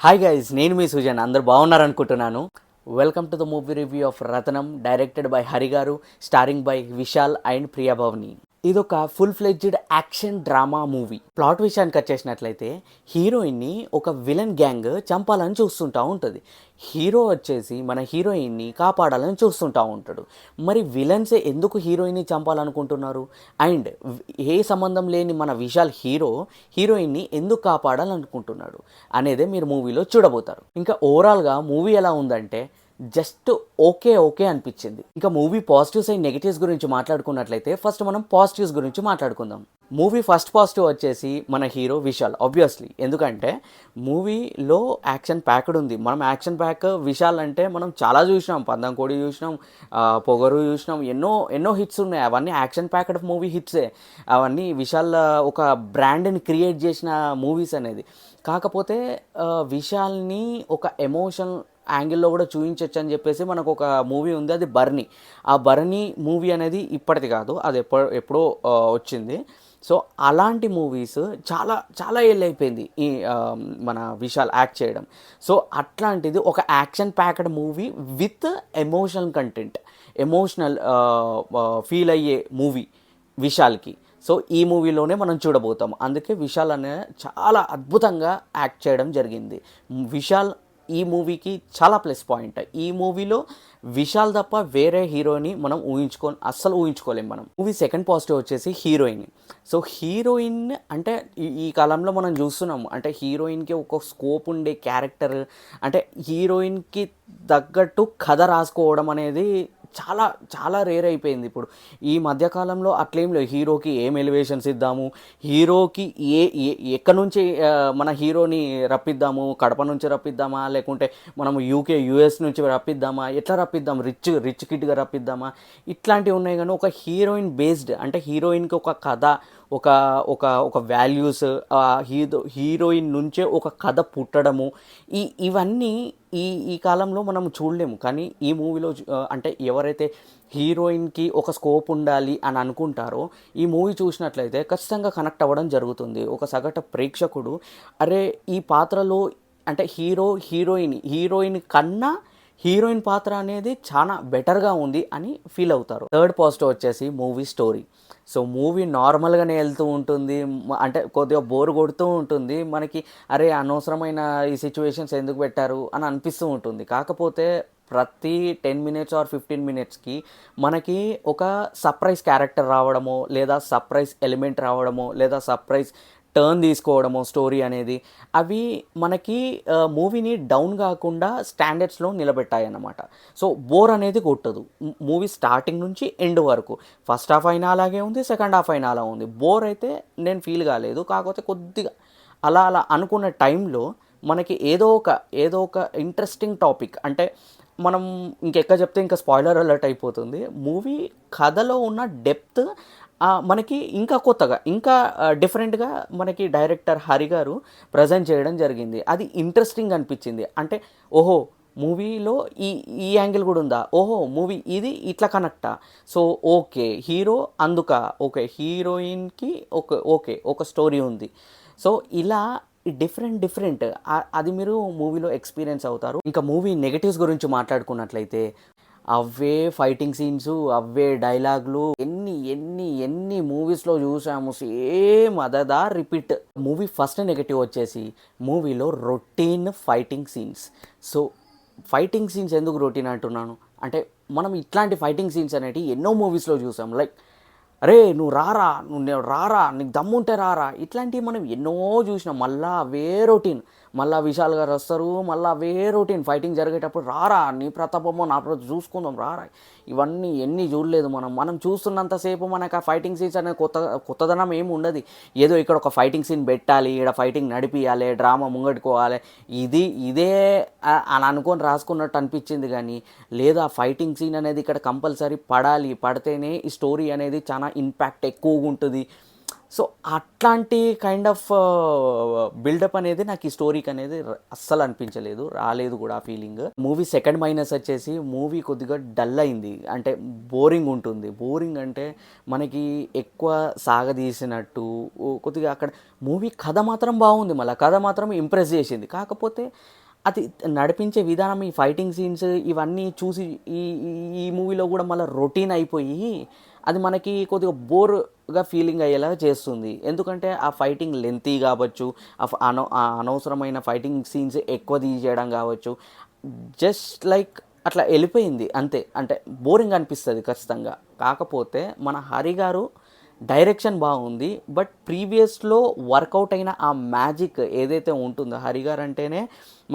Hi guys, నేను మీ సుజన్. అందరు బాగున్నారనుకుంటున్నాను. Welcome to the movie review of Rathnam, directed by Hari garu, starring by Vishal and Priya Bhavani. ఇదొక full fledged action drama movie. Plot విషయానికి వచ్చేసినట్లయితే హీరోయిన్ని ఒక విలన్ గ్యాంగ్ చంపాలని చూస్తుంటా ఉంటుంది. హీరో వచ్చేసి మన హీరోయిన్ని కాపాడాలని చూస్తుంటా ఉంటాడు. మరి విలన్స్ ఎందుకు హీరోయిన్ని చంపాలనుకుంటున్నారు? అండ్ ఏ సంబంధం లేని మన విశాల్ హీరోయిన్ని ఎందుకు కాపాడాలనుకుంటున్నాడు అనేదే మీరు మూవీలో చూడబోతారు. ఇంకా ఓవరాల్గా మూవీ ఎలా ఉందంటే జస్ట్ ఓకే అనిపించింది. ఇంకా మూవీ పాజిటివ్స్ అండ్ నెగిటివ్స్ గురించి మాట్లాడుకున్నట్లయితే ఫస్ట్ మనం పాజిటివ్స్ గురించి మాట్లాడుకుందాం. మూవీ ఫస్ట్ పాజిటివ్ వచ్చేసి మన హీరో విశాల్. ఆబ్వియస్లీ, ఎందుకంటే మూవీలో యాక్షన్ ప్యాక్డ్ ఉంది. మనం యాక్షన్ ప్యాక్ విశాల్ అంటే మనం చాలా చూసినాం. పందం కోడి చూసినాం, పొగరు చూసినాం, ఎన్నో హిట్స్ ఉన్నాయి. అవన్నీ యాక్షన్ ప్యాక్డ్ మూవీ హిట్సే. అవన్నీ విశాల్ ఒక బ్రాండ్ని క్రియేట్ చేసిన మూవీస్ అనేది. కాకపోతే విశాల్ని ఒక ఎమోషన్ యాంగిల్లో కూడా చూపించవచ్చు అని చెప్పేసి మనకు ఒక మూవీ ఉంది, అది బర్నీ. ఆ బర్నీ మూవీ అనేది ఇప్పటిది కాదు, అది ఎప్పుడో వచ్చింది. సో అలాంటి మూవీస్ చాలా చాలా ఏళ్ళు అయిపోయింది ఈ మన విశాల్ యాక్ట్ చేయడం. సో అట్లాంటిది ఒక action packed movie with emotional content, emotional feel అయ్యే మూవీ విశాల్కి. సో ఈ మూవీలోనే మనం చూడబోతాం. అందుకే విశాల్ అనే చాలా అద్భుతంగా యాక్ట్ చేయడం జరిగింది. విశాల్ ఈ మూవీకి చాలా ప్లస్ పాయింట్. ఈ మూవీలో విశాల్ తప్ప వేరే హీరోని మనం అస్సలు ఊహించుకోలేం మనం. మూవీ సెకండ్ పాజిటివ్ వచ్చేసి హీరోయిన్. సో హీరోయిన్ అంటే ఈ కాలంలో మనం చూస్తున్నాం, అంటే హీరోయిన్కి ఒక స్కోప్ ఉండే క్యారెక్టర్, అంటే హీరోయిన్కి తగ్గట్టు కథ రాసుకోవడం అనేది చాలా చాలా రేర్ అయిపోయింది ఇప్పుడు ఈ మధ్యకాలంలో. అట్లేం లేదు, హీరోకి ఏం ఎలివేషన్స్ ఇద్దాము, హీరోకి ఎక్కడి నుంచి మన హీరోని రప్పిద్దాము, కడప నుంచి రప్పిద్దామా, లేకుంటే మనం యుఎస్ నుంచి రప్పిద్దామా, ఎట్లా రప్పిద్దాం, రిచ్ కిడ్గా రప్పిద్దామా, ఇట్లాంటివి ఉన్నాయి. కానీ ఒక హీరోయిన్ బేస్డ్, అంటే హీరోయిన్కి ఒక కథ, ఒక ఒక ఒక వాల్యూస్, హీరోయిన్ నుంచే ఒక కథ పుట్టడము, ఇవన్నీ ఈ కాలంలో మనం చూడలేము. కానీ ఈ మూవీలో అంటే ఎవరైతే హీరోయిన్కి ఒక స్కోప్ ఉండాలి అని అనుకుంటారో ఈ మూవీ చూసినట్లయితే ఖచ్చితంగా కనెక్ట్ అవ్వడం జరుగుతుంది. ఒక సగటు ప్రేక్షకుడు అరే ఈ పాత్రలో అంటే హీరోయిన్ కన్నా హీరోయిన్ పాత్ర అనేది చాలా బెటర్గా ఉంది అని ఫీల్ అవుతారు. థర్డ్ పాజిటివ్ వచ్చేసి మూవీ స్టోరీ. సో మూవీ నార్మల్గానే వెళ్తూ ఉంటుంది, అంటే కొద్దిగా బోర్ కొడుతూ ఉంటుంది మనకి. అరే అనవసరమైన ఈ సిచ్యువేషన్స్ ఎందుకు పెట్టారు అని అనిపిస్తూ ఉంటుంది. కాకపోతే ప్రతి 10 minutes ఆర్ 15 minutesకి మనకి ఒక సర్ప్రైజ్ క్యారెక్టర్ రావడమో, లేదా సర్ప్రైజ్ ఎలిమెంట్ రావడమో, లేదా సర్ప్రైజ్ టర్న్ తీసుకోవడము స్టోరీ అనేది, అవి మనకి మూవీని డౌన్ కాకుండా స్టాండర్డ్స్లో నిలబెట్టాయి అన్నమాట. సో బోర్ అనేది కొట్టదు మూవీ స్టార్టింగ్ నుంచి ఎండ్ వరకు. ఫస్ట్ హాఫ్ అయినా అలాగే ఉంది, సెకండ్ హాఫ్ అయినా అలా ఉంది. బోర్ అయితే నేను ఫీల్ కాలేదు. కాకపోతే కొద్దిగా అలా అనుకున్న టైంలో మనకి ఏదో ఒక ఇంట్రెస్టింగ్ టాపిక్, అంటే మనం ఇంకెక్కడ చెప్తే ఇంకా స్పాయిలర్ అలర్ట్ అయిపోతుంది. మూవీ కథలో ఉన్న డెప్త్ మనకి ఇంకా కొత్తగా, ఇంకా డిఫరెంట్గా మనకి డైరెక్టర్ హరి గారు ప్రజెంట్ చేయడం జరిగింది. అది ఇంట్రెస్టింగ్ అనిపించింది. అంటే ఓహో మూవీలో ఈ యాంగిల్ కూడా ఉందా, ఓహో మూవీ ఇది ఇట్లా కనెక్టా, సో ఓకే హీరో ఓకే హీరోయిన్కి ఒక స్టోరీ ఉంది. సో ఇలా డిఫరెంట్ అది మీరు మూవీలో ఎక్స్పీరియన్స్ అవుతారు. ఇంకా మూవీ నెగటివ్స్ గురించి మాట్లాడుకున్నట్లయితే అవే ఫైటింగ్ సీన్స్, అవే డైలాగులు ఎన్ని మూవీస్లో చూసాము, సేమ్ అదదా రిపీట్. మూవీ ఫస్ట్ నెగటివ్ వచ్చేసి మూవీలో routine fighting scenes. So fighting scenes ఎందుకు రొటీన్ అంటున్నాను అంటే, మనం ఇట్లాంటి ఫైటింగ్ సీన్స్ అనేవి ఎన్నో మూవీస్లో చూసాం. లైక్ అరే నువ్వు రారా నీకు దమ్ముంటే రారా, ఇట్లాంటివి మనం ఎన్నో చూసినాం. మళ్ళీ అవే రొటీన్, మళ్ళీ విశాల్ గారు వస్తారు, మళ్ళీ అవే రొటీన్ ఫైటింగ్ జరిగేటప్పుడు రారా నీ ప్రతాపమో నా ప్రతాపం చూసుకుందాం రారా. ఇవన్నీ ఎన్ని చూడలేదు మనం చూస్తున్నంతసేపు మనకు ఆ ఫైటింగ్ సీన్స్ అనేది కొత్తదనం ఏమి ఉండదు. ఏదో ఇక్కడ ఒక ఫైటింగ్ సీన్ పెట్టాలి, ఇక్కడ ఫైటింగ్ నడిపియాలి, డ్రామా ముంగట్టుకోవాలి, ఇదే అని అనుకొని రాసుకున్నట్టు అనిపించింది. కానీ లేదు, ఆ ఫైటింగ్ సీన్ అనేది ఇక్కడ కంపల్సరీ పడాలి, పడితేనే ఈ స్టోరీ అనేది చాలా ఇంపాక్ట్ ఎక్కువగా ఉంటుంది. సో అట్లాంటి కైండ్ ఆఫ్ బిల్డప్ అనేది నాకు ఈ స్టోరీకి అనేది అస్సలు అనిపించలేదు, రాలేదు కూడా ఆ ఫీలింగ్. మూవీ సెకండ్ మైనస్ వచ్చేసి మూవీ కొద్దిగా డల్ అయింది, అంటే బోరింగ్ ఉంటుంది. బోరింగ్ అంటే మనకి ఎక్కువ సాగదీసినట్టు కొద్దిగా అక్కడ మూవీ కథ మాత్రం బాగుంది, మళ్ళీ కథ మాత్రం ఇంప్రెస్ చేసింది. కాకపోతే అది నడిపించే విధానం, ఈ ఫైటింగ్ సీన్స్ ఇవన్నీ చూసి ఈ ఈ మూవీలో కూడా మళ్ళీ రొటీన్ అయిపోయి అది మనకి కొద్దిగా బోర్గా ఫీలింగ్ అయ్యేలా చేస్తుంది. ఎందుకంటే ఆ ఫైటింగ్ లెంతీ కావచ్చు, ఆ అనవసరమైన ఫైటింగ్ సీన్స్ ఎక్కువ తీసేయడం కావచ్చు, జస్ట్ లైక్ అట్లా వెళ్ళిపోయింది అంతే. అంటే బోరింగ్ అనిపిస్తుంది ఖచ్చితంగా. కాకపోతే మన హరి గారు డైరెక్షన్ బాగుంది, బట్ ప్రీవియస్లో వర్కౌట్ అయిన ఆ మ్యాజిక్ ఏదైతే ఉంటుందో, హరిగారు అంటేనే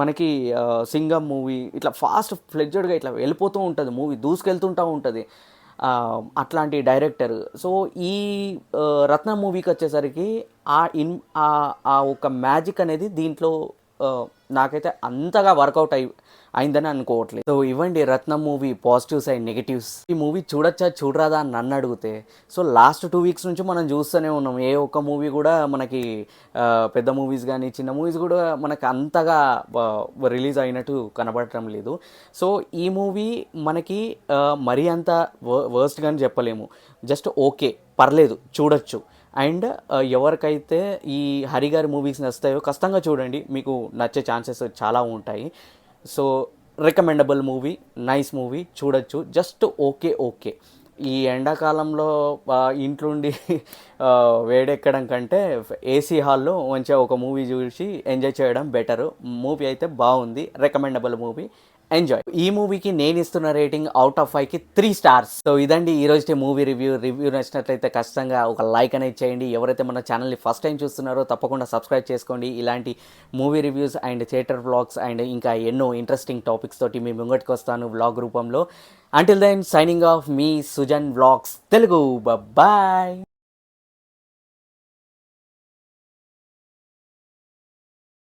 మనకి సింగం మూవీ ఇట్లా ఫాస్ట్ ఫ్లెడ్జెడ్గా ఇట్లా వెళ్ళిపోతూ ఉంటుంది, మూవీ దూసుకెళ్తుంటూ ఉంటుంది, అట్లాంటి డైరెక్టర్. సో ఈ రత్న మూవీకి వచ్చేసరికి ఆ ఒక మ్యాజిక్ అనేది దీంట్లో నాకైతే అంతగా వర్కౌట్ అయిందని అనుకోవట్లేదు. సో ఇవ్వండి రత్నం మూవీ పాజిటివ్స్ అండ్ నెగిటివ్స్. ఈ మూవీ చూడొచ్చా చూడరాదా అని నన్ను అడిగితే, సో లాస్ట్ 2 వీక్స్ నుంచి మనం చూస్తూనే ఉన్నాం, ఏ ఒక్క మూవీ కూడా మనకి పెద్ద మూవీస్ కానీ చిన్న మూవీస్ కూడా మనకి అంతగా రిలీజ్ అయినట్టు కనబడటం లేదు. సో ఈ మూవీ మనకి మరీ అంత వర్స్ట్ కానీ చెప్పలేము, జస్ట్ ఓకే, పర్లేదు, చూడొచ్చు. అండ్ ఎవరికైతే ఈ హరి గారి మూవీస్ నచ్చుతాయో ఖచ్చితంగా చూడండి, మీకు నచ్చే ఛాన్సెస్ చాలా ఉంటాయి. So recommendable movie, nice movie, చూడొచ్చు, జస్ట్ ఓకే ఓకే. ఈ ఎండాకాలంలో ఇంట్లోండి వేడెక్కడం కంటే ఏసీ హాల్లో మంచిగా ఒక మూవీ చూసి ఎంజాయ్ చేయడం బెటరు. మూవీ అయితే బాగుంది, రికమెండబుల్ మూవీ, ఎంజాయ్. ఈ మూవీకి నేను ఇస్తున్న రేటింగ్ అవుట్ ఆఫ్ 5కి 3 స్టార్స్. సో ఇదండి ఈరోజు మూవీ రివ్యూ నచ్చినట్లయితే ఖచ్చితంగా ఒక లైక్ అనేది చేయండి. ఎవరైతే మన ఛానల్ని ఫస్ట్ టైం చూస్తున్నారో తప్పకుండా సబ్స్క్రైబ్ చేసుకోండి. ఇలాంటి movie reviews and theatre vlogs and ఇంకా ఎన్నో ఇంట్రెస్టింగ్ టాపిక్స్ తోటి మీ ముంగటికి వస్తాను వ్లాగ్ రూపంలో. అంటిల్ దెన్ సైనింగ్ ఆఫ్ మీ సుజన్ వ్లాగ్స్ తెలుగు. బాయ్.